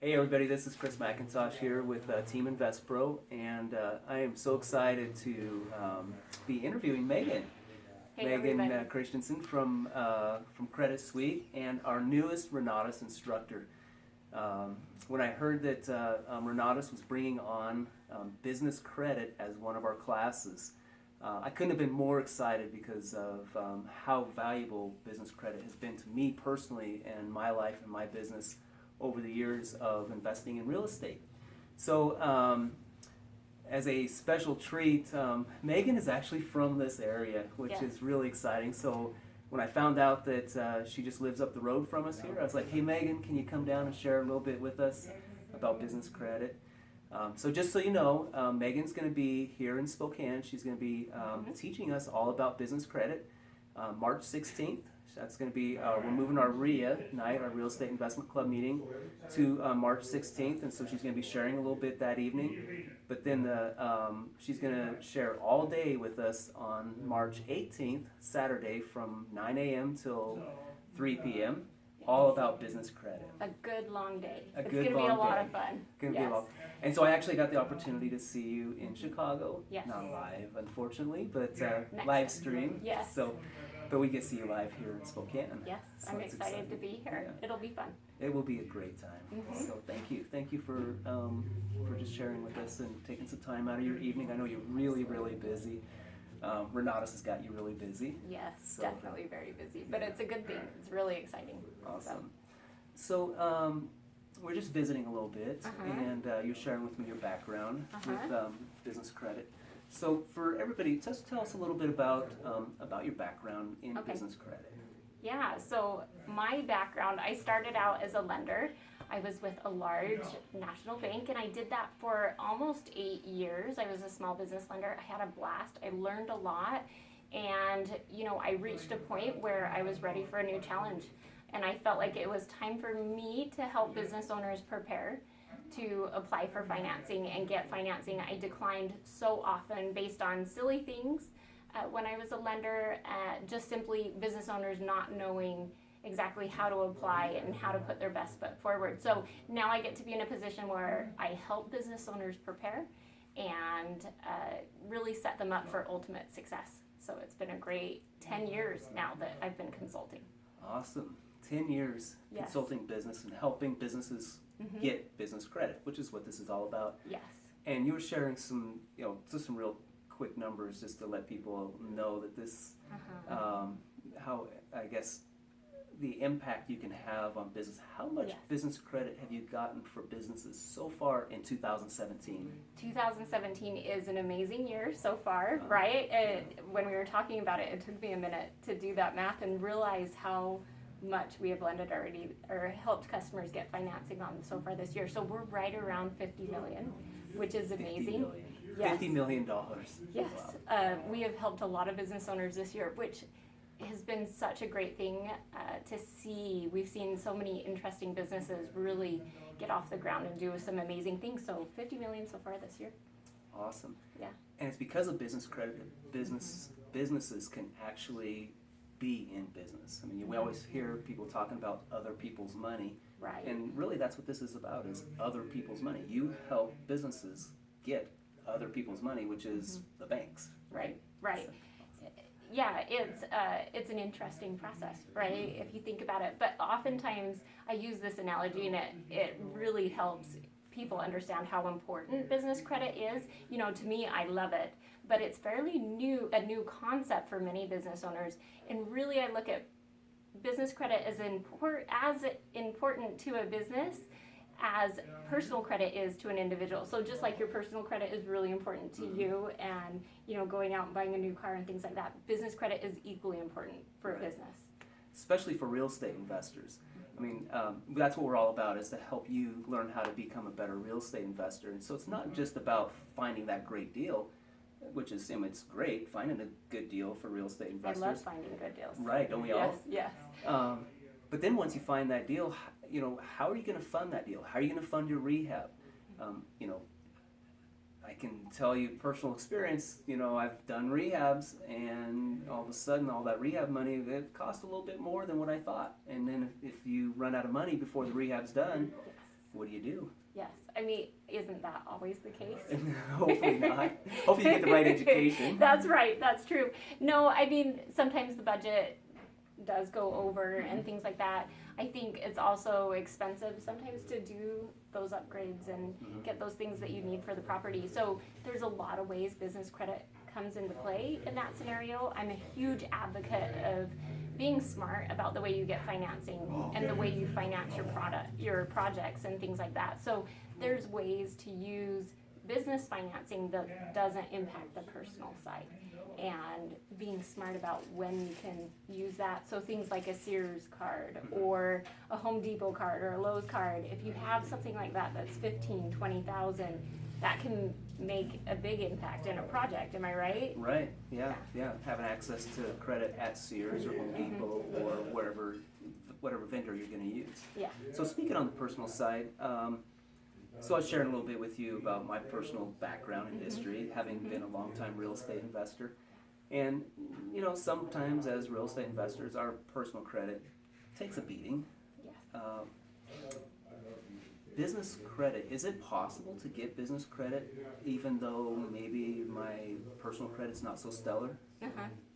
Hey everybody, this is Chris McIntosh here with Team Invest Pro, and I am so excited to be interviewing Megan. Hey Megan everybody. Christensen from Credit Suite, and our newest Renatus instructor. When I heard that Renatus was bringing on business credit as one of our classes, I couldn't have been more excited because of how valuable business credit has been to me personally and my life and my business over the years of investing in real estate. So, as a special treat, Megan is actually from this area, which Yes. is really exciting. So, when I found out that she just lives up the road from us here, I was like, hey, Megan, can you come down and share a little bit with us about business credit? So just so you know, Megan's going to be here in Spokane. She's going to be teaching us all about business credit March 16th. That's going to be, we're moving our RIA night, our Real Estate Investment Club meeting, to March 16th. And so she's going to be sharing a little bit that evening. But then she's going to share all day with us on March 18th, Saturday, from 9 a.m. till 3 p.m., all about business credit. A good long day. It's going to be a lot of fun. And so I actually got the opportunity to see you in Chicago. Yes. Not live, unfortunately, but time. live stream. Yes. But we get to see you live here in Spokane. Yes, So I'm it's excited exciting. to be here. Yeah. It'll be fun. It will be a great time. So thank you for just sharing with us and taking some time out of your evening. I know you're really busy. Renatus has got you really busy. Yes, So- definitely very busy, but it's a good thing. It's really exciting. Awesome. So we're just visiting a little bit, and you're sharing with me your background with business credit. So for everybody, just tell us a little bit about your background in Okay. business credit. Yeah, so my background, I started out as a lender. I was with a large national bank, and I did that for almost 8 years. I was a small business lender. I had a blast. I learned a lot, and I reached a point where I was ready for a new challenge, and I felt like it was time for me to help business owners prepare to apply for financing and get financing. I declined so often based on silly things when I was a lender, just simply business owners not knowing exactly how to apply and how to put their best foot forward. So now I get to be in a position where I help business owners prepare and really set them up for ultimate success. So it's been a great 10 years now that I've been consulting. Awesome. 10 years Yes. consulting business and helping businesses get business credit, which is what this is all about. Yes. And you were sharing some, just some real quick numbers just to let people know that this, how, I guess, the impact you can have on business. How much Yes. business credit have you gotten for businesses so far in 2017? 2017 is an amazing year so far, right? When we were talking about it, it took me a minute to do that math and realize how much we have lended already or helped customers get financing on so far this year. So we're right around 50 million, which is amazing. Yes. $50 million. Yes, Wow. we have helped a lot of business owners this year, which has been such a great thing to see. We've seen so many interesting businesses really get off the ground and do some amazing things. So 50 million so far this year. Awesome. Yeah. And it's because of business credit that businesses can actually be in business. I mean, we always hear people talking about other people's money. Right. And really that's what this is about, is other people's money. You help businesses get other people's money, which is the banks. Right. So, Yeah, it's an interesting process, right? If you think about it. But oftentimes I use this analogy, and it really helps people understand how important business credit is. To me, I love it, but it's fairly a new concept for many business owners. And really, I look at business credit as important to a business as personal credit is to an individual. So just like your personal credit is really important to you, and going out and buying a new car and things like that, business credit is equally important for a business. Especially for real estate investors. I mean, that's what we're all about, is to help you learn how to become a better real estate investor. And so it's not just about finding that great deal, which is, it's great, finding a good deal for real estate investors. I love finding good deals. Right, don't we all? Yes. But then once you find that deal, how are you going to fund that deal? How are you going to fund your rehab? I can tell you personal experience, I've done rehabs, and all of a sudden all that rehab money, it cost a little bit more than what I thought. And then if you run out of money before the rehab's done, what do? always the case. Hopefully not. Hopefully you get the right education. That's right. That's true. No, I mean, sometimes the budget does go over and things like that. I think it's also expensive sometimes to do those upgrades and get those things that you need for the property. So there's a lot of ways business credit comes into play in that scenario. I'm a huge advocate of being smart about the way you get financing and the way you finance your projects and things like that. So there's ways to use business financing that doesn't impact the personal side, and being smart about when you can use that. So things like a Sears card or a Home Depot card or a Lowe's card, if you have something like that that's 15, 20,000, that can make a big impact in a project. Am I right? Right. Yeah. Having access to credit at Sears or Home Depot or whatever vendor you're going to use. Yeah. So speaking on the personal side, so I was sharing a little bit with you about my personal background and history, having been a longtime real estate investor. And, you know, sometimes as real estate investors, our personal credit takes a beating. Yes. Business credit, is it possible to get business credit even though maybe my personal credit's not so stellar?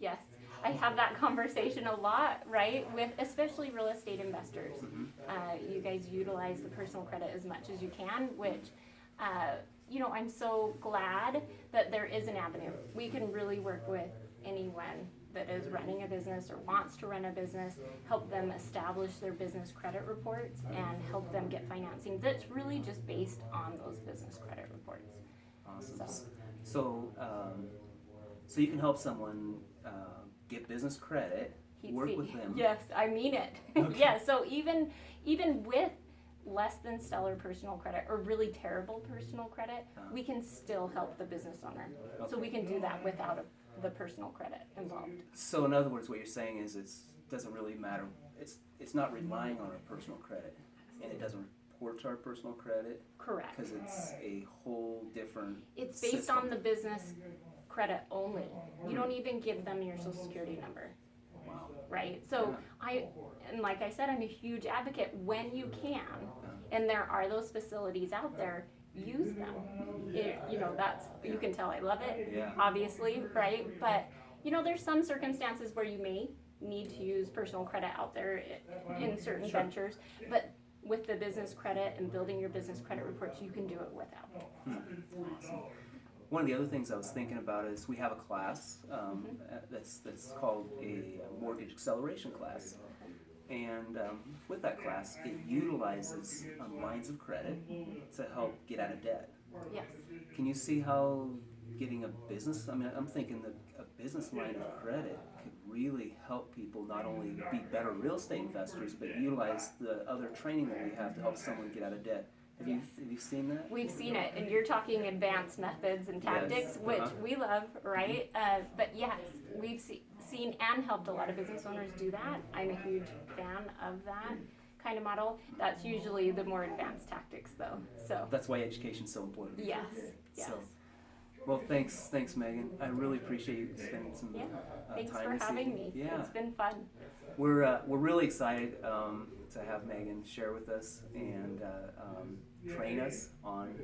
Yes. I have that conversation a lot, right, with especially real estate investors. You guys utilize the personal credit as much as you can, which, you know, I'm so glad that there is an avenue. We can really work with anyone that is running a business or wants to run a business, help them establish their business credit reports and help them get financing that's really just based on those business credit reports. Awesome. So you can help someone get business credit, work with them. Yes, I mean it. Okay. Yeah, so even with less than stellar personal credit or really terrible personal credit, we can still help the business owner. Okay. So we can do that without the personal credit involved. So in other words, what you're saying is it doesn't really matter. It's not relying on our personal credit, and it doesn't report to our personal credit. Correct. Because it's a whole different It's based system. on the business credit only. You don't even give them your social security number. Wow. Right? So and like I said, I'm a huge advocate when you can, and there are those facilities out there, use them. You know, you can tell I love it, obviously, right? But, you know, there's some circumstances where you may need to use personal credit out there in certain ventures, but with the business credit and building your business credit reports, you can do it without. Awesome. One of the other things I was thinking about is we have a class that's called a mortgage acceleration class. And with that class, it utilizes lines of credit to help get out of debt. Yes. Can you see how getting a business, I'm thinking that a business line of credit could really help people not only be better real estate investors, but utilize the other training that we have to help someone get out of debt. Have you seen that? We've seen it, and you're talking advanced methods and tactics, which we love, right? But yes, we've seen and helped a lot of business owners do that. I'm a huge fan of that kind of model. That's usually the more advanced tactics, though. So that's why education's so important. yes, yes. So, well, thanks, Megan. I really appreciate you spending some Thanks time for this having evening. me. Yeah. It's been fun. We're really excited to have Megan share with us and train us on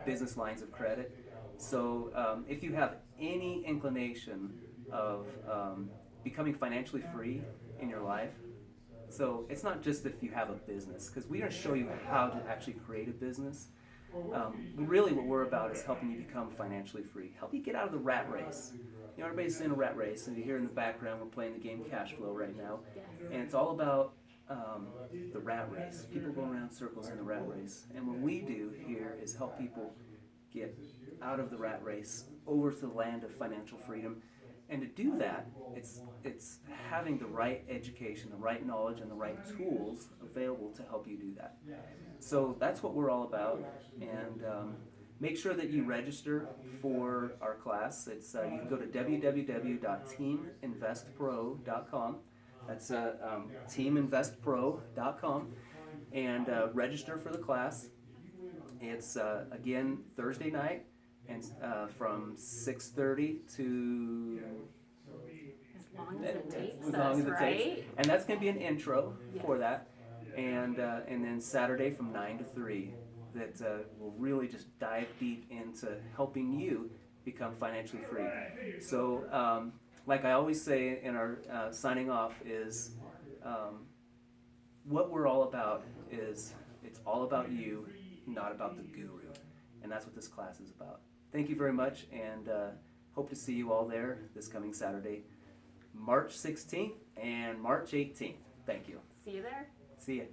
business lines of credit. So if you have any inclination of becoming financially free in your life, so it's not just if you have a business, because we're going to show you how to actually create a business. Really what we're about is helping you become financially free, help you get out of the rat race. You know, everybody's in a rat race, and you hear in the background we're playing the game Cash Flow right now, and it's all about the rat race, people going around circles in the rat race. And what we do here is help people get out of the rat race over to the land of financial freedom. And to do that, it's having the right education, the right knowledge, and the right tools available to help you do that. So that's what we're all about. And make sure that you register for our class. It's you can go to www.teaminvestpro.com. That's teaminvestpro.com, and register for the class. It's again Thursday night, and from 6:30 to As long as it takes as long us, as it right? takes. And that's going to be an intro for that, and then Saturday from 9 to 3. that will really just dive deep into helping you become financially free. So, like I always say in our signing off is what we're all about is it's all about you, not about the guru. And that's what this class is about. Thank you very much, and hope to see you all there this coming Saturday, March 16th and March 18th. Thank you. See you there. See you.